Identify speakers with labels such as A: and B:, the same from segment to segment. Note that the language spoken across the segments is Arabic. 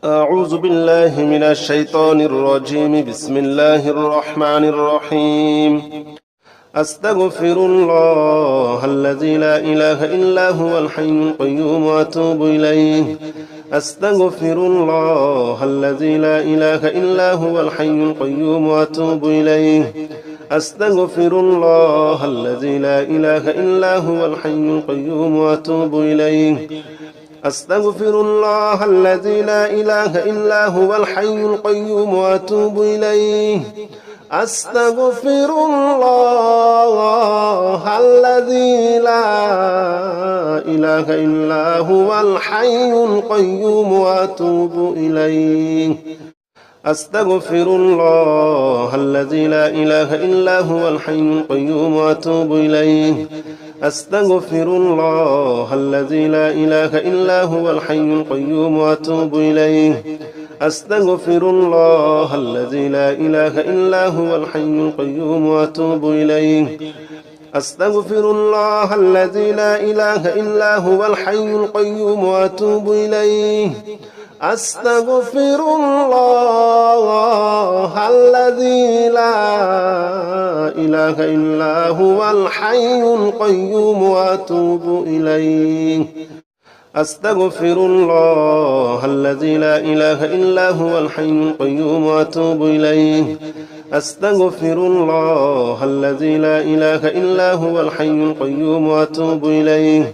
A: أعوذ بالله من الشيطان الرجيم. بسم الله الرحمن الرحيم. أستغفر الله الذي لا إله إلا هو الحي القيوم وأتوب إليه. أستغفر الله الذي لا إله إلا هو الحي القيوم وأتوب إليه. أستغفر الله الذي لا إله إلا هو الحي القيوم وأتوب إليه. أستغفر الله الذي لا إله إلا هو الحي القيوم وأتوب إليه. أستغفر الله الذي لا إله إلا هو الحي القيوم وأتوب إليه. أستغفر الله الذي لا إله إلا هو الحي القيوم وأتوب إليه. أستغفر الله الذي لا إله إلا هو الحي القيوم وأتوب إليه. أستغفر الله الذي لا إله إلا هو الحي القيوم وأتوب إليه. أستغفر الله الذي لا إله إلا هو الحي القيوم وأتوب إليه. أستغفر الله الذي لا إله إلا هو الحي القيوم وأتوب إليه. أستغفر الله الذي لا إله إلا هو الحي القيوم وأتوب إليه. أستغفر الله الذي لا إله إلا هو الحي القيوم وأتوب إليه.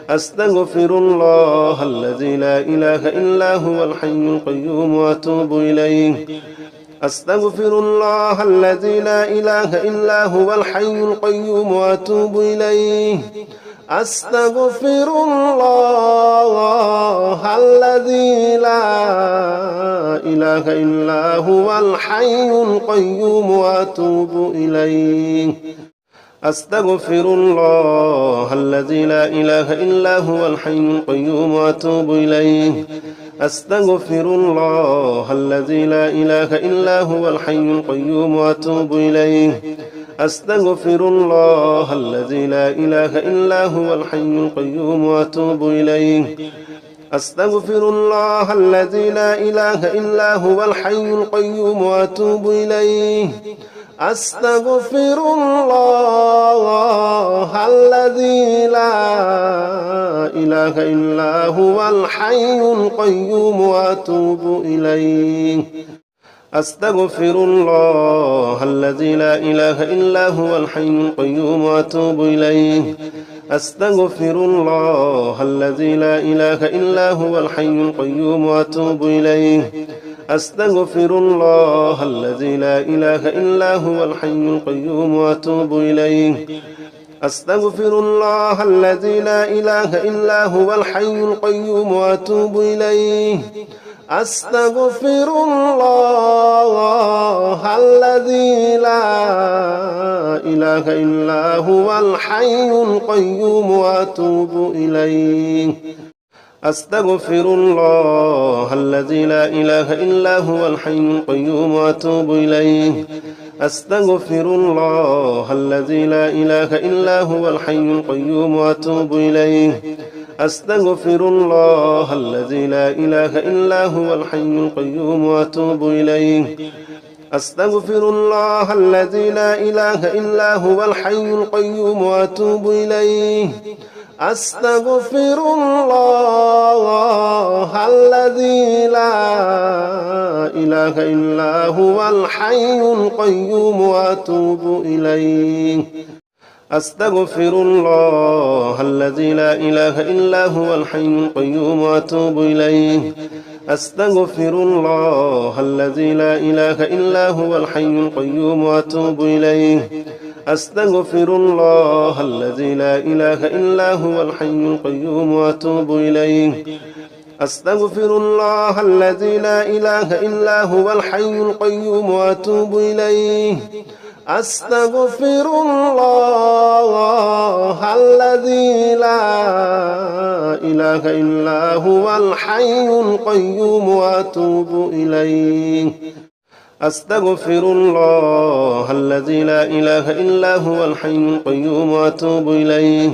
A: أستغفر الله الذي لا إله إلا هو الحي القيوم وأتوب إليه. أستغفر الله الذي لا إله إلا هو الحي القيوم وأتوب إليه. أستغفر الله الذي لا إله إلا هو الحي القيوم وأتوب إليه. أستغفر الله الذي لا إله إلا هو الحي القيوم وأتوب إليه. أستغفر الله الذي لا إله إلا هو الحي القيوم وأتوب إليه. أستغفر الله الذي لا إله إلا هو الحي القيوم وأتوب إليه. أستغفر الله الذي لا إله إلا هو الحي القيوم وأتوب إليه. أستغفر الله الذي لا إله إلا هو الحي القيوم وأتوب إليه. أستغفر الله الذي لا إله إلا هو الحي القيوم وأتوب إليه. أستغفر الله الذي لا إله إلا هو الحي القيوم وأتوب إليه. أستغفر الله الذي لا إله إلا هو الحي القيوم وأتوب إليه. أستغفر الله الذي لا إله إلا هو الحي القيوم وأتوب إليه. أستغفر الله الذي لا إله إلا هو الحي القيوم وأتوب إليه. أستغفر الله الذي لا إله إلا هو الحي القيوم وأتوب إليه. أستغفر الله الذي لا إله إلا هو الحي القيوم وأتوب إليه. أستغفر الله الذي لا إله إلا هو الحي القيوم وأتوب إليه. أستغفر الله الذي لا إله إلا هو الحي القيوم وأتوب إليه. أستغفر الله الذي لا إله إلا هو الحي القيوم وأتوب إليه. أستغفر الله الذي لا إله إلا هو الحي القيوم وأتوب إليه. أستغفر الله الذي لا إله إلا هو الحي القيوم وأتوب إليه. أستغفر الله الذي لا إله إلا هو الحي القيوم وأتوب إليه. أستغفر الله الذي لا إله إلا هو الحي القيوم وأتوب إليه. أستغفر الله الذي لا إله إلا هو الحي القيوم وأتوب إليه. أستغفر الله الذي لا إله إلا هو الحي القيوم وأتوب إليه.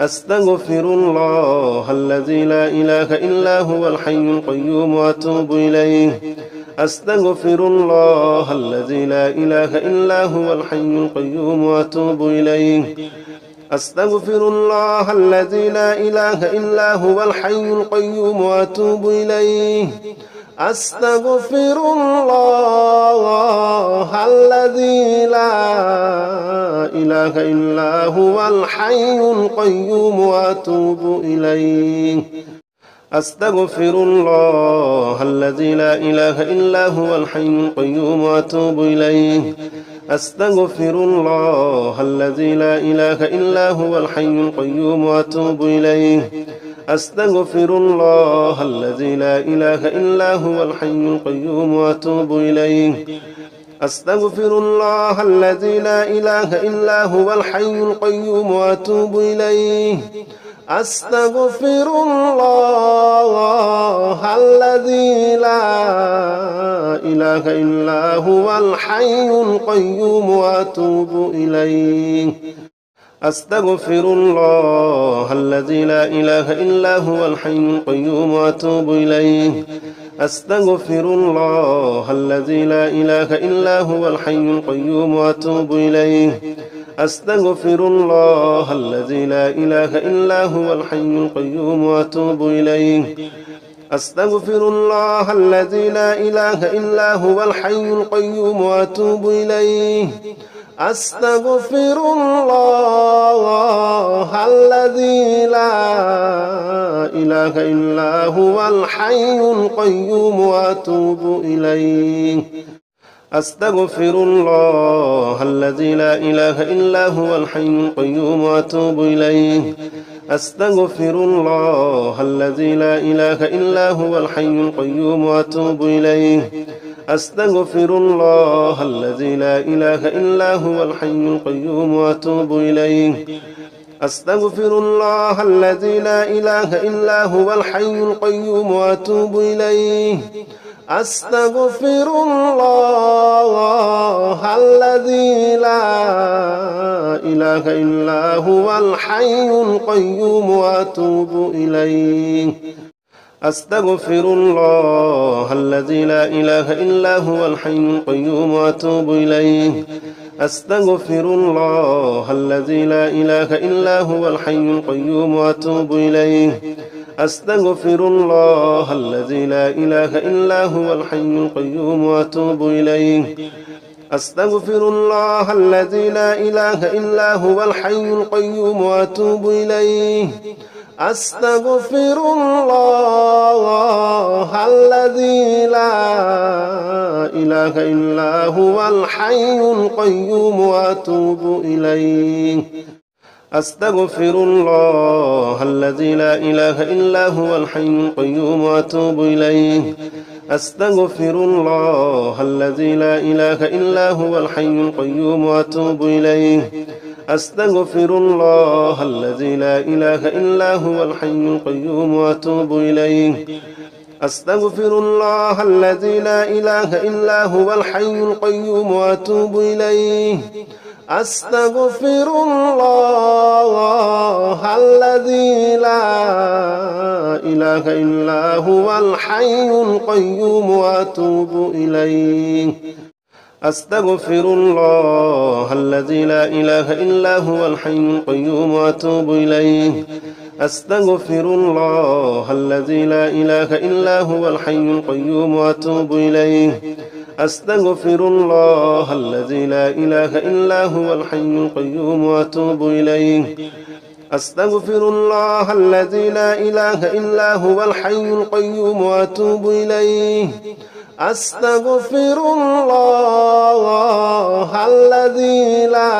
A: أستغفر الله الذي لا إله إلا هو الحي القيوم وأتوب إليه أستغفر الله الذي لا إله إلا هو الحي القيوم وأتوب إليه أستغفر الله الذي لا إله إلا هو الحي القيوم وأتوب إليه أستغفر الله الذي لا إله إلا هو الحي القيوم وأتوب إليه أستغفر الله الذي لا إله إلا هو الحي القيوم وأتوب إليه أستغفر الله الذي لا إله إلا هو الحي القيوم وأتوب إليه أستغفر الله الذي لا إله إلا هو الحي القيوم وأتوب إليه أستغفر الله الذي لا إله إلا هو الحي القيوم وأتوب إليه أستغفر الله الذي لا إله إلا هو الحي القيوم وأتوب إليه أستغفر الله الذي لا إله إلا هو الحي القيوم وأتوب إليه أستغفر الله الذي لا إله إلا هو الحي القيوم وأتوب إليه أستغفر الله الذي لا إله إلا هو الحي القيوم وأتوب إليه أستغفر الله الذي لا إله إلا هو الحي القيوم وأتوب إليه أستغفر الله الذي لا إله إلا هو الحي القيوم وأتوب إليه أستغفر الله الذي لا إله إلا هو الحي القيوم وأتوب إليه أستغفر الله الذي لا إله إلا هو الحي القيوم وأتوب إليه أستغفر الله الذي لا إله إلا هو الحي القيوم وأتوب إليه أستغفر الله الذي لا إله إلا هو الحي القيوم وأتوب إليه أستغفر الله الذي لا إله إلا هو الحي القيوم وأتوب إليه أستغفر الله الذي لا إله إلا هو الحي القيوم وأتوب إليه أستغفر الله الذي لا إله إلا هو الحي القيوم وأتوب إليه أستغفر الله الذي لا إله إلا هو الحي القيوم وأتوب إليه أستغفر الله الذي لا إله إلا هو الحي القيوم وأتوب إليه أستغفر الله الذي لا إله إلا هو الحي القيوم وأتوب إليه أستغفر الله الذي لا إله إلا هو الحي القيوم وأتوب إليه أستغفر الله الذي لا إله إلا هو الحي القيوم وأتوب إليه أستغفر الله الذي لا إله إلا هو الحي القيوم وأتوب إليه أستغفر الله الذي لا إله إلا هو الحي القيوم وأتوب إليه أستغفر الله الذي لا إله إلا هو الحي القيوم وأتوب إليه أستغفر الله الذي لا إله إلا هو الحي القيوم وأتوب إليه أستغفر الله الذي لا إله إلا هو الحي القيوم وأتوب إليه أستغفر الله الذي لا إله إلا هو الحي القيوم وأتوب إليه أستغفر الله الذي لا إله إلا هو الحي القيوم وأتوب إليه أستغفر الله الذي لا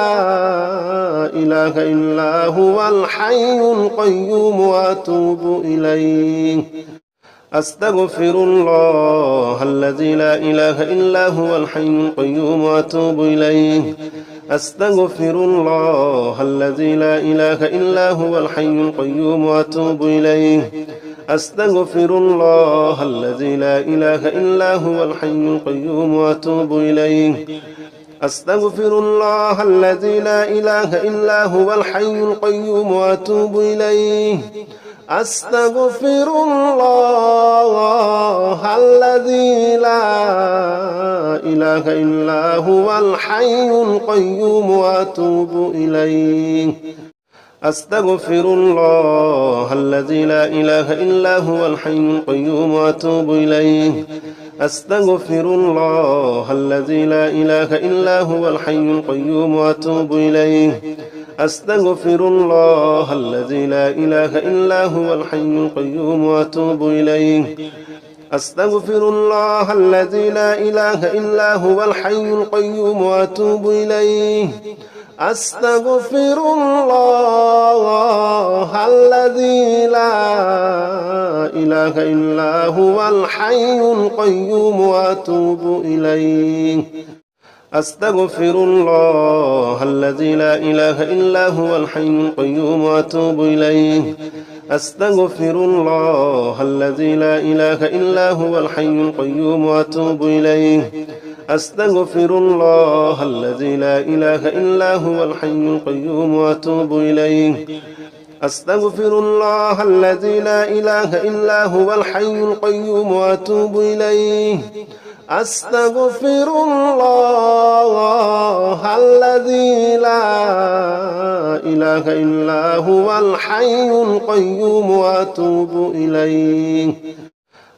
A: إله إلا هو الحي القيوم وأتوب إليه أستغفر الله الذي لا إله إلا هو الحي القيوم وأتوب إليه أستغفر الله الذي لا إله إلا هو الحي القيوم وأتوب إليه أستغفر الله الذي لا إله إلا هو الحي القيوم وأتوب إليه أستغفر الله الذي لا إله إلا هو الحي القيوم وأتوب إليه أستغفر الله الذي لا إله إلا هو الحي القيوم وأتوب إليه أستغفر الله الذي لا إله إلا هو الحي القيوم وأتوب إليه أستغفر الله الذي لا إله إلا هو الحي القيوم وأتوب إليه أستغفر الله الذي لا إله إلا هو الحي القيوم وأتوب إليه أستغفر الله الذي لا إله إلا هو الحي القيوم وأتوب إليه أستغفر الله الذي لا إله إلا هو الحي القيوم وأتوب إليه أستغفر الله الذي لا إله إلا هو الحي القيوم وأتوب إليه أستغفر الله الذي لا إله إلا هو الحي القيوم وأتوب إليه أستغفر الله الذي لا إله إلا هو الحي القيوم وأتوب إليه أستغفر الله الذي لا إله إلا هو الحي القيوم وأتوب إليه أستغفر الله الذي لا إله إلا هو الحي القيوم وأتوب إليه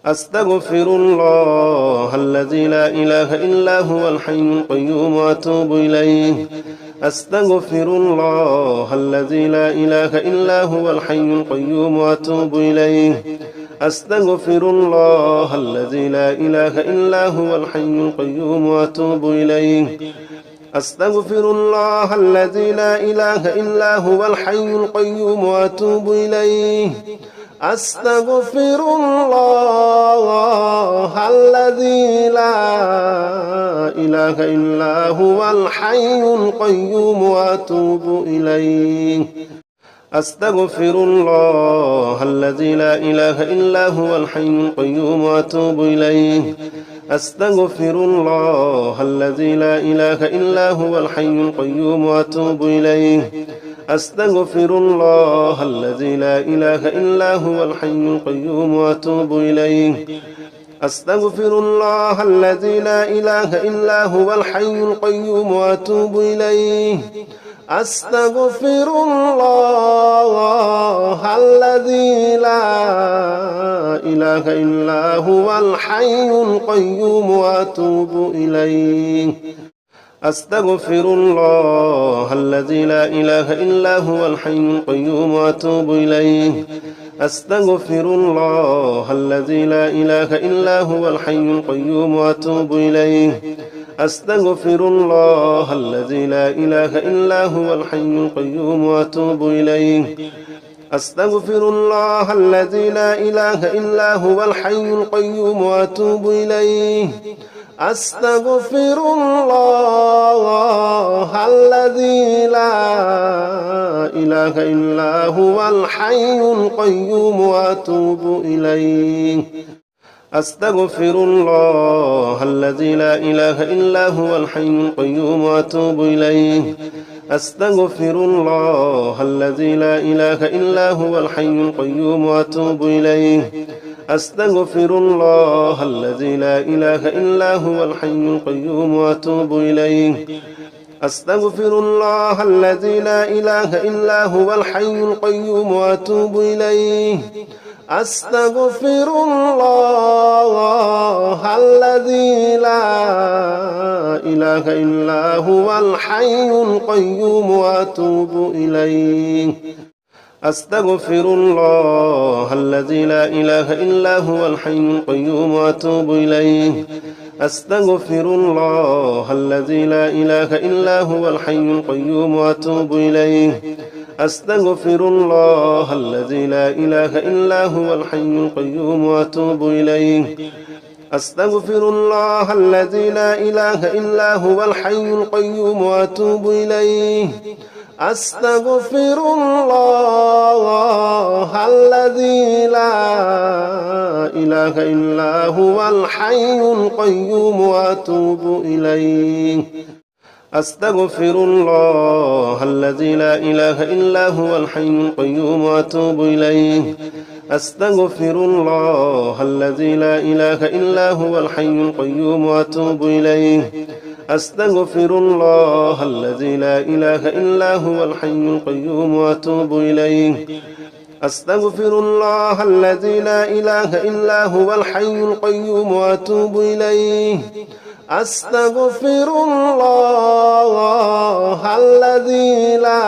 A: أستغفر الله الذي لا إله إلا هو الحي القيوم وأتوب إليه أستغفر الله الذي لا إله إلا هو الحي القيوم وأتوب إليه أستغفر الله الذي لا إله إلا هو الحي القيوم وأتوب إليه أستغفر الله الذي لا إله إلا هو الحي القيوم وأتوب إليه أستغفر الله الذي لا إله إلا هو الحي القيوم وأتوب إليه أستغفر الله الذي لا إله إلا هو الحي القيوم وأتوب إليه أستغفر الله الذي لا إله إلا هو الحي القيوم وأتوب إليه أستغفر الله الذي لا إله إلا هو الحي القيوم وأتوب إليه أستغفر الله الذي لا إله إلا هو الحي القيوم وأتوب إليه أستغفر الله الذي لا إله إلا هو الحي القيوم وأتوب إليه أستغفر الله الذي لا إله إلا هو الحي القيوم وأتوب إليه أستغفر الله الذي لا إله إلا هو الحي القيوم وأتوب إليه أستغفر الله الذي لا إله إلا هو الحي القيوم وأتوب إليه أستغفر الله الذي لا إله إلا هو الحي القيوم وأتوب إليه أستغفر الله الذي لا إله إلا هو الحي القيوم وأتوب إليه أستغفر الله الذي لا إله إلا هو الحي القيوم وأتوب إليه أستغفر الله الذي لا إله إلا هو الحي القيوم وأتوب إليه أستغفر الله الذي لا إله إلا هو الحي القيوم وأتوب إليه أستغفر الله الذي لا إله إلا هو الحي القيوم وأتوب إليه أستغفر الله الذي لا إله إلا هو الحي القيوم وأتوب إليه أستغفر الله الذي لا إله إلا هو الحي القيوم وأتوب إليه أستغفر الله الذي لا إله إلا هو الحي القيوم وأتوب إليه أستغفر الله الذي لا إله إلا هو الحي القيوم وأتوب إليه أستغفر الله الذي لا إله إلا هو الحي القيوم وأتوب إليه أستغفر الله الذي لا إله إلا هو الحي القيوم وأتوب إليه أستغفر الله الذي لا إله إلا هو الحي القيوم وأتوب إليه أستغفر الله الذي لا إله إلا هو الحي القيوم وأتوب إليه أستغفر الله الذي لا إله إلا هو الحي القيوم وأتوب إليه أستغفر الله الذي لا إله إلا هو الحي القيوم وأتوب إليه أستغفر الله الذي لا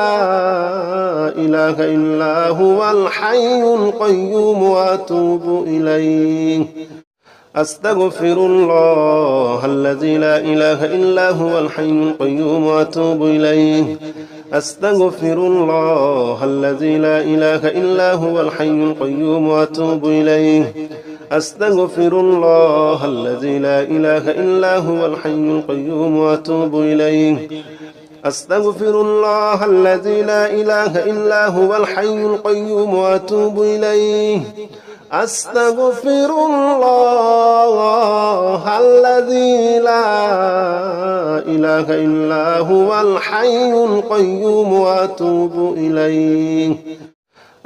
A: إله إلا هو الحي القيوم وأتوب إليه أستغفر الله الذي لا إله إلا هو الحي القيوم وأتوب إليه أستغفر الله الذي لا إله إلا هو الحي القيوم وأتوب إليه أستغفر الله الذي لا إله إلا هو الحي القيوم وأتوب إليه أستغفر الله الذي لا إله إلا هو الحي القيوم وأتوب إليه أستغفر الله الذي لا إله إلا هو الحي القيوم وأتوب إليه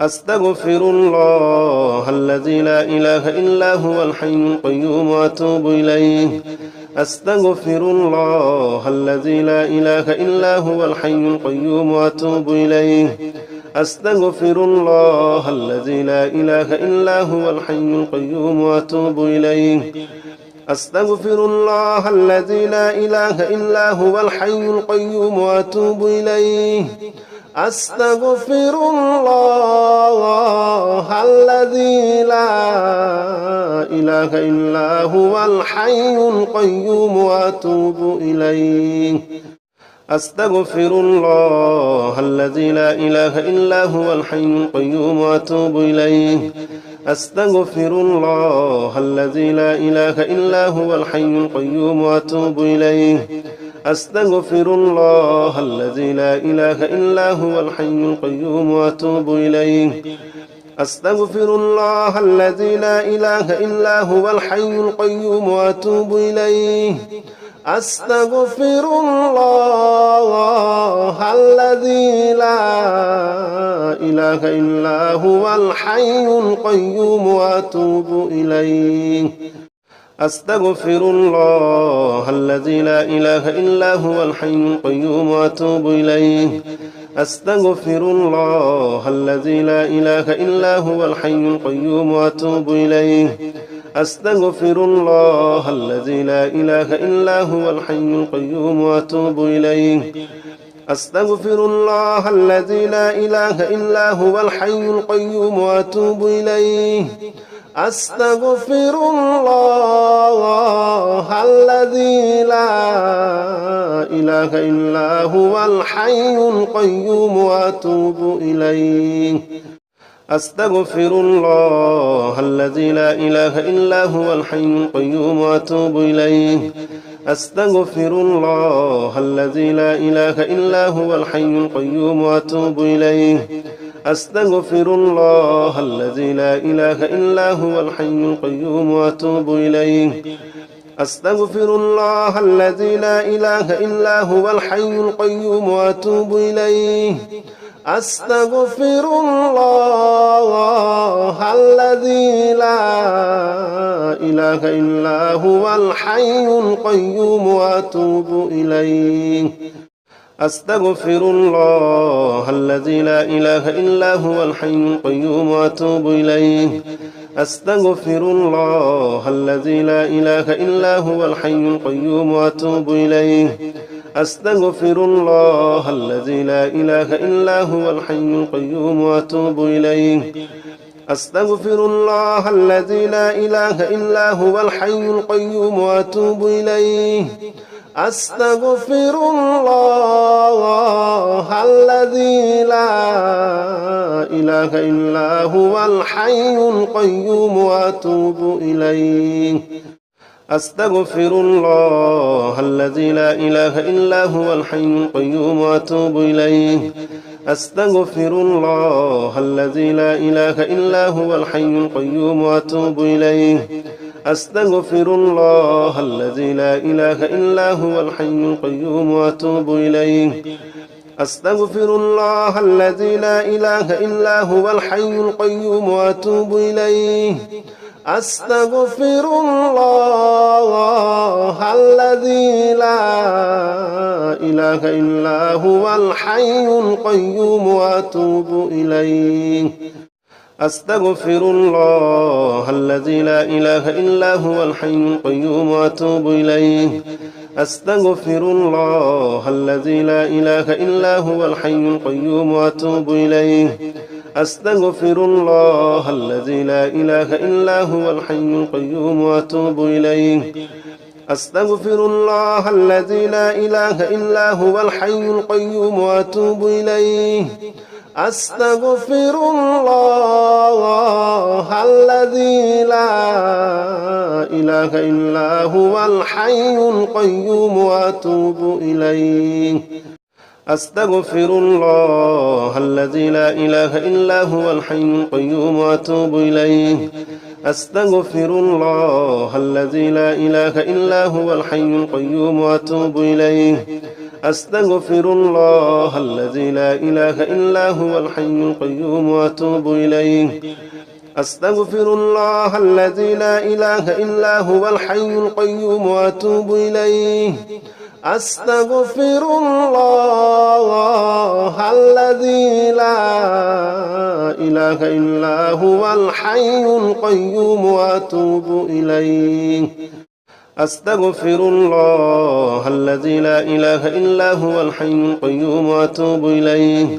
A: أستغفر الله الذي لا إله إلا هو الحي القيوم وأتوب إليه أستغفر الله الذي لا إله إلا هو الحي القيوم وأتوب إليه أستغفر الله الذي لا إله إلا هو الحي القيوم وأتوب إليه أستغفر الله الذي لا إله إلا هو الحي القيوم وأتوب إليه أستغفر الله الذي لا إله إلا هو الحي القيوم وأتوب إليه أستغفر الله الذي لا إله إلا هو الحي القيوم وأتوب إليه أستغفر الله الذي لا إله إلا هو الحي القيوم وأتوب إليه أستغفر الله الذي لا إله إلا هو الحي القيوم وأتوب إليه أستغفر الله الذي لا إله إلا هو الحي القيوم وأتوب إليه أستغفر الله الذي لا إله إلا هو الحي القيوم وأتوب إليه أستغفر الله الذي لا إله إلا هو الحي القيوم وأتوب إليه أستغفر الله الذي لا إله إلا هو الحي القيوم وأتوب إليه أستغفر الله الذي لا إله إلا هو الحي القيوم وأتوب إليه أستغفر الله الذي لا إله إلا هو الحي القيوم وأتوب إليه أستغفر الله الذي لا إله إلا هو الحي القيوم وأتوب إليه أستغفر الله الذي لا إله إلا هو الحي القيوم وأتوب إليه أستغفر الله الذي لا إله إلا هو الحي القيوم وأتوب إليه أستغفر الله الذي لا إله إلا هو الحي القيوم وأتوب إليه أستغفر الله الذي لا إله إلا هو الحي القيوم وأتوب إليه أستغفر الله الذي لا إله إلا هو الحي القيوم وأتوب إليه أستغفر الله الذي لا إله إلا هو الحي القيوم وأتوب إليه أستغفر الله الذي لا إله إلا هو الحي القيوم وأتوب إليه أستغفر الله الذي لا إله إلا هو الحي القيوم وأتوب إليه أستغفر الله الذي لا إله إلا هو الحي القيوم وأتوب إليه أستغفر الله الذي لا إله إلا هو الحي القيوم وأتوب إليه أستغفر الله الذي لا إله إلا هو الحي القيوم وأتوب إليه أستغفر الله الذي لا إله إلا هو الحي القيوم وأتوب إليه أستغفر الله الذي لا إله إلا هو الحي القيوم وأتوب إليه أستغفر الله الذي لا إله إلا هو الحي القيوم وأتوب إليه أستغفر الله الذي لا إله إلا هو الحي القيوم وأتوب إليه أستغفر الله الذي لا إله إلا هو الحي القيوم وأتوب إليه أستغفر الله الذي لا إله إلا هو الحي القيوم وأتوب إليه أستغفر الله الذي لا إله إلا هو الحي القيوم وأتوب إليه أستغفر الله الذي لا إله إلا هو الحي القيوم وأتوب إليه أستغفر الله الذي لا إله إلا هو الحي القيوم وأتوب إليه أستغفر الله الذي لا إله إلا هو الحي القيوم وأتوب إليه أستغفر الله الذي لا إله إلا هو الحي القيوم وأتوب إليه أستغفر الله الذي لا إله إلا هو الحي القيوم وأتوب إليه أستغفر الله الذي لا إله إلا هو الحي القيوم وأتوب إليه أستغفر الله الذي لا إله إلا هو الحي القيوم وأتوب إليه أستغفر الله الذي لا إله إلا هو الحي القيوم وأتوب إليه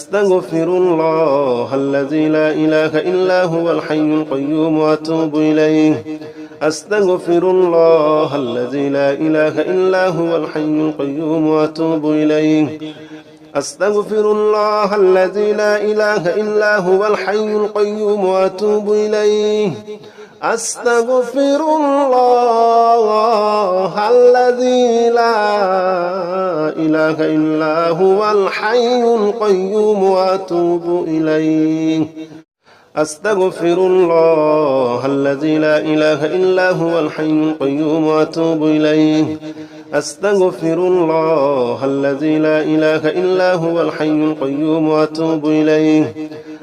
A: أستغفر الله الذي لا إله إلا هو الحي القيوم وأتوب إليه أستغفر الله الذي لا إله إلا هو الحي القيوم وأتوب إليه أستغفر الله الذي لا إله إلا هو الحي القيوم وأتوب إليه أستغفر الله الذي لا إله إلا هو الحي القيوم وأتوب إليه أستغفر الله الذي لا إله إلا هو الحي القيوم وأتوب إليه أستغفر الله الذي لا إله إلا هو الحي القيوم وأتوب إليه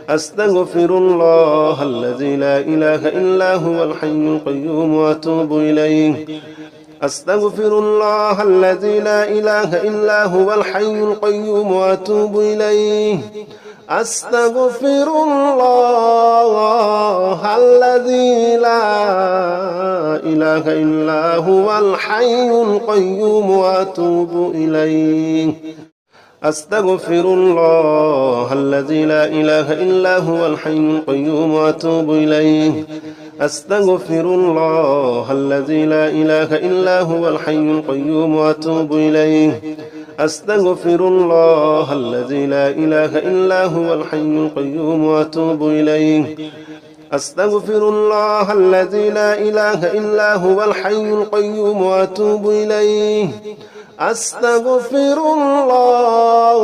A: أستغفر الله الذي لا إله إلا هو الحي القيوم وأتوب إليه أستغفر الله الذي لا إله إلا هو الحي القيوم وأتوب إليه أستغفر الله الذي لا إله إلا هو الحي القيوم وأتوب إليه أستغفر الله الذي لا إله إلا هو الحي القيوم وأتوب إليه أستغفر الله الذي لا إله إلا هو الحي القيوم وأتوب إليه أستغفر الله الذي لا إله إلا هو الحي القيوم وأتوب إليه أستغفر الله الذي لا إله إلا هو الحي القيوم وأتوب إليه أستغفر الله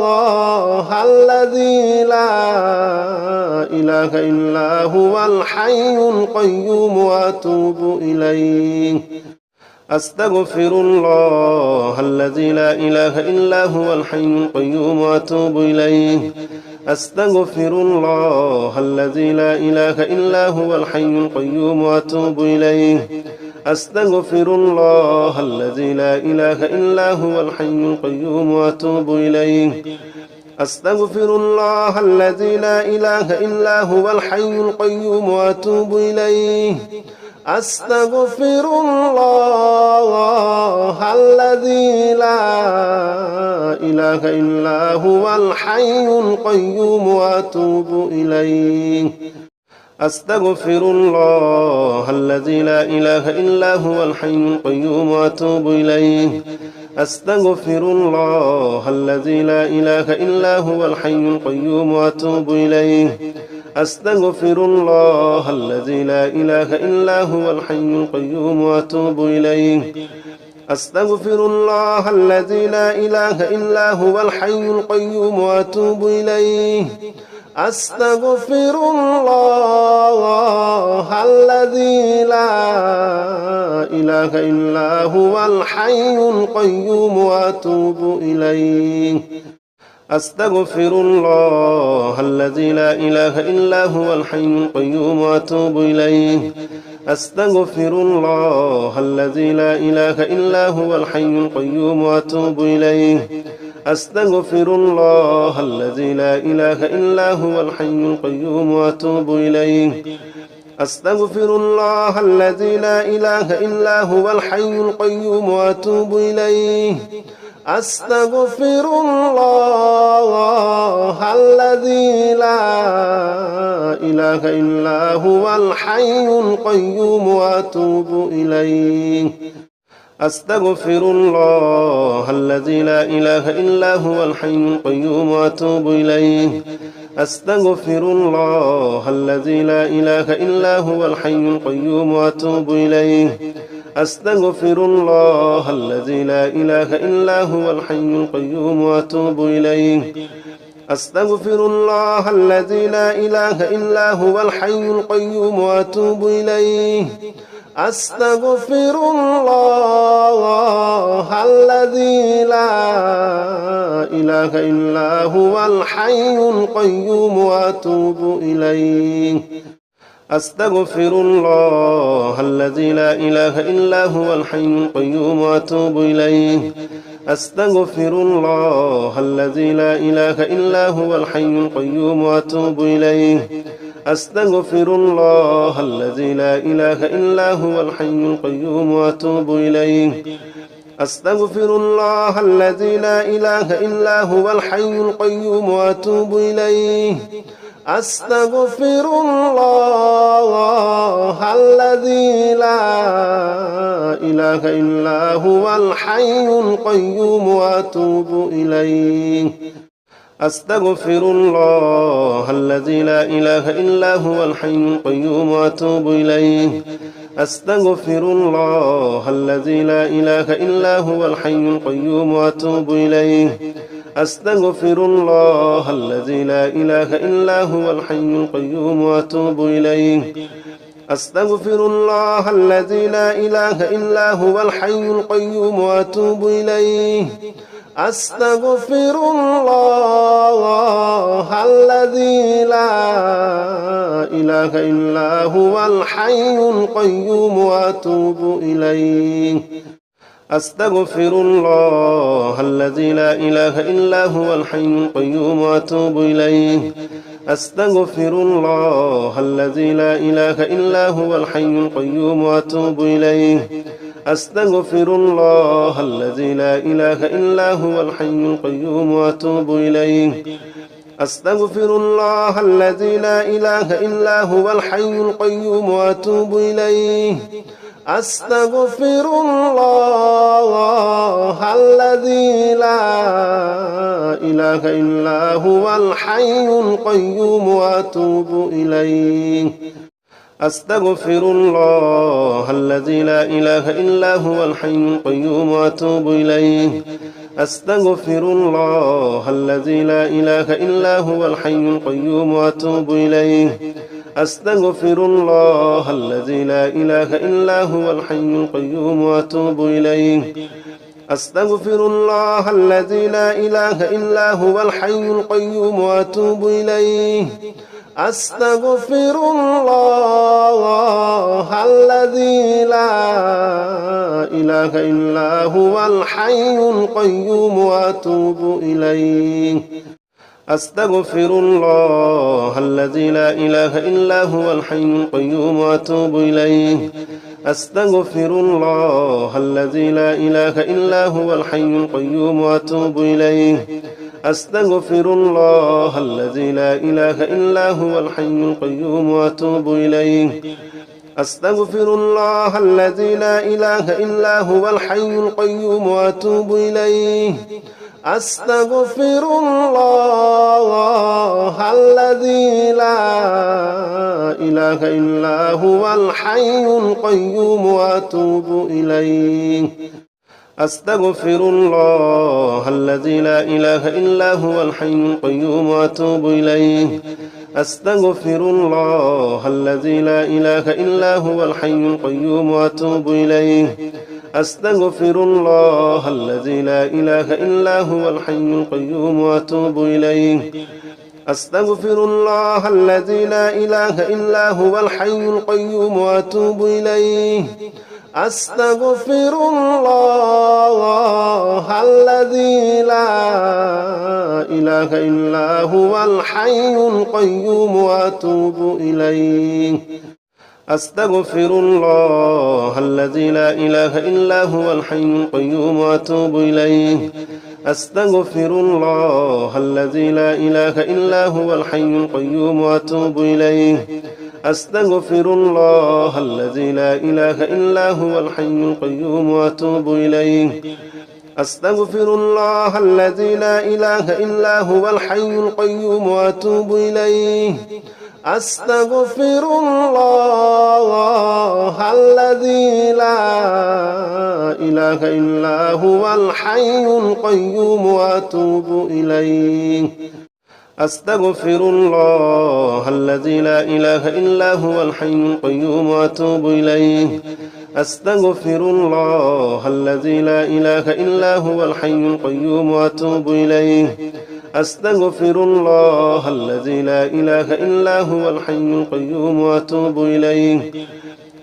A: الذي لا إله إلا هو الحي القيوم وأتوب إليه أستغفر الله الذي لا إله إلا هو الحي القيوم وأتوب إليه أستغفر الله الذي لا إله إلا هو الحي القيوم وأتوب إليه أستغفر الله الذي لا إله إلا هو الحي القيوم وأتوب إليه أستغفر الله الذي لا إله إلا هو الحي القيوم وأتوب إليه أستغفر الله الذي لا إله إلا هو الحي القيوم وأتوب إليه أستغفر الله الذي لا إله إلا هو الحي القيوم وأتوب إليه أستغفر الله الذي لا إله إلا هو الحي القيوم وأتوب إليه أستغفر الله الذي لا إله إلا هو الحي القيوم وأتوب إليه أستغفر الله الذي لا إله إلا هو الحي القيوم وأتوب إليه أستغفر الله الذي لا إله إلا هو الحي القيوم وأتوب إليه أستغفر الله الذي لا إله إلا هو الحي القيوم وأتوب إليه أستغفر الله الذي لا إله إلا هو الحي القيوم وأتوب إليه أستغفر الله الذي لا إله إلا هو الحي القيوم وأتوب إليه أستغفر الله الذي لا إله إلا هو الحي القيوم وأتوب إليه أستغفر الله الذي لا إله إلا هو الحي القيوم وأتوب إليه أستغفر الله الذي لا إله إلا هو الحي القيوم وأتوب إليه أستغفر الله الذي لا إله إلا هو الحي القيوم وأتوب إليه أستغفر الله الذي لا إله إلا هو الحي القيوم وأتوب إليه أستغفر الله الذي لا إله إلا هو الحي القيوم وأتوب إليه أستغفر الله الذي لا إله إلا هو الحي القيوم وأتوب إليه أستغفر الله الذي لا إله إلا هو الحي القيوم وأتوب إليه أستغفر الله الذي لا إله إلا هو الحي القيوم وأتوب إليه أستغفر الله الذي لا إله إلا هو الحي القيوم وأتوب إليه أستغفر الله الذي لا إله إلا هو الحي القيوم وأتوب إليه أستغفر الله الذي لا إله إلا هو الحي القيوم وأتوب إليه أستغفر الله الذي لا إله إلا هو الحي القيوم وأتوب إليه أستغفر الله الذي لا إله إلا هو الحي القيوم وأتوب إليه أستغفر الله الذي لا إله إلا هو الحي القيوم وأتوب إليه أستغفر الله الذي لا إله إلا هو الحي القيوم وأتوب إليه أستغفر الله الذي لا إله إلا هو الحي القيوم وأتوب إليه أستغفر الله الذي لا إله إلا هو الحي القيوم وأتوب إليه أستغفر الله الذي لا إله إلا هو الحي القيوم وأتوب إليه أستغفر الله الذي لا إله إلا هو الحي القيوم وأتوب إليه أستغفر الله الذي لا إله إلا هو الحي القيوم وأتوب إليه أستغفر الله الذي لا إله إلا هو الحي القيوم وأتوب إليه أستغفر الله الذي لا إله إلا هو الحي القيوم وأتوب إليه أستغفر الله الذي لا إله إلا هو الحي القيوم وأتوب إليه أستغفر الله الذي لا إله إلا هو الحي القيوم وأتوب إليه أستغفر الله الذي لا إله إلا هو الحي القيوم وأتوب إليه أستغفر الله الذي لا إله إلا هو الحي القيوم وأتوب إليه أستغفر الله الذي لا إله إلا هو الحي القيوم وأتوب إليه أستغفر الله الذي لا إله إلا هو الحي القيوم وأتوب إليه أستغفر الله الذي لا إله إلا هو الحي القيوم وأتوب إليه أستغفر الله الذي لا إله إلا هو الحي القيوم وأتوب إليه أستغفر الله الذي لا إله إلا هو الحي القيوم وأتوب إليه أستغفر الله الذي لا إله إلا هو الحي القيوم وأتوب إليه أستغفر الله الذي لا إله إلا هو الحي القيوم وأتوب إليه أستغفر الله الذي لا إله إلا هو الحي القيوم وأتوب إليه أستغفر الله الذي لا إله إلا هو الحي القيوم وأتوب إليه أستغفر الله الذي لا إله إلا هو الحي القيوم وأتوب إليه أستغفر الله الذي لا إله إلا هو الحي القيوم وأتوب إليه أستغفر الله الذي لا إله إلا هو الحي القيوم وأتوب إليه أستغفر الله الذي لا إله إلا هو الحي القيوم وأتوب إليه أستغفر الله الذي لا إله إلا هو الحي القيوم وأتوب إليه أستغفر الله الذي لا إله إلا هو الحي القيوم وأتوب إليه أستغفر الله الذي لا إله إلا هو الحي القيوم وأتوب إليه أستغفر الله الذي لا إله إلا هو الحي القيوم وأتوب إليه أستغفر الله الذي لا إله إلا هو الحي القيوم وأتوب إليه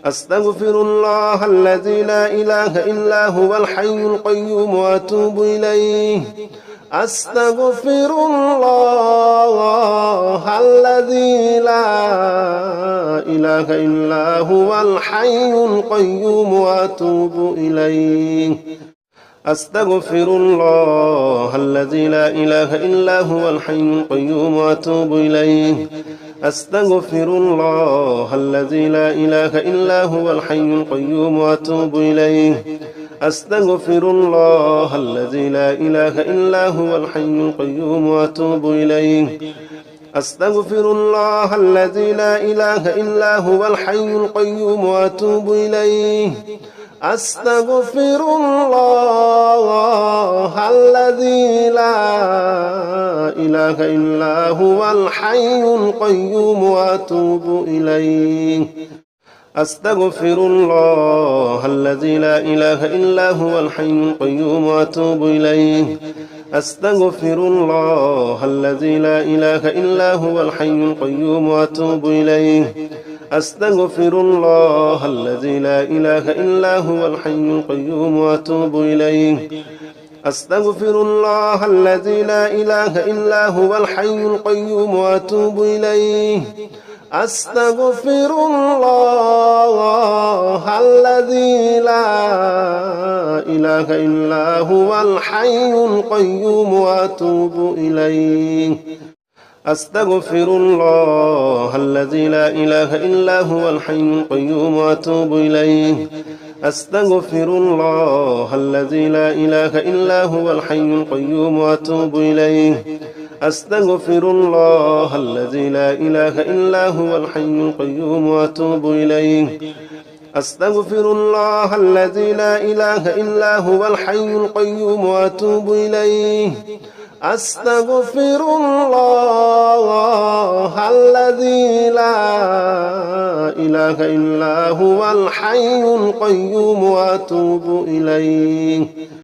A: أستغفر الله الذي لا إله إلا هو الحي القيوم وأتوب إليه أستغفر الله الذي لا إله إلا هو الحي القيوم وأتوب إليه أستغفر الله الذي لا إله إلا هو الحي القيوم وأتوب إليه أستغفر الله الذي لا إله إلا هو الحي القيوم وأتوب إليه أستغفر الله الذي لا إله إلا هو الحي القيوم وأتوب إليه أستغفر الله الذي لا إله إلا هو الحي القيوم وأتوب إليه أستغفر الله الذي لا إله إلا هو الحي القيوم وأتوب إليه أستغفر الله الذي لا إله إلا هو الحي القيوم وأتوب إليه أستغفر الله الذي لا إله إلا هو الحي القيوم وأتوب إليه أستغفر الله الذي لا إله إلا هو الحي القيوم وأتوب إليه أستغفر الله الذي لا إله إلا هو الحي القيوم وأتوب إليه أستغفر الله الذي لا إله إلا هو الحي القيوم وأتوب إليه أستغفر الله الذي لا إله إلا هو الحي القيوم وأتوب إليه أستغفر الله الذي لا إله إلا هو الحي القيوم وأتوب إليه أستغفر الله الذي لا إله إلا هو الحي القيوم وأتوب إليه أستغفر الله الذي لا إله إلا هو الحي القيوم وأتوب إليه أستغفر الله الذي لا إله إلا هو الحي القيوم وأتوب إليه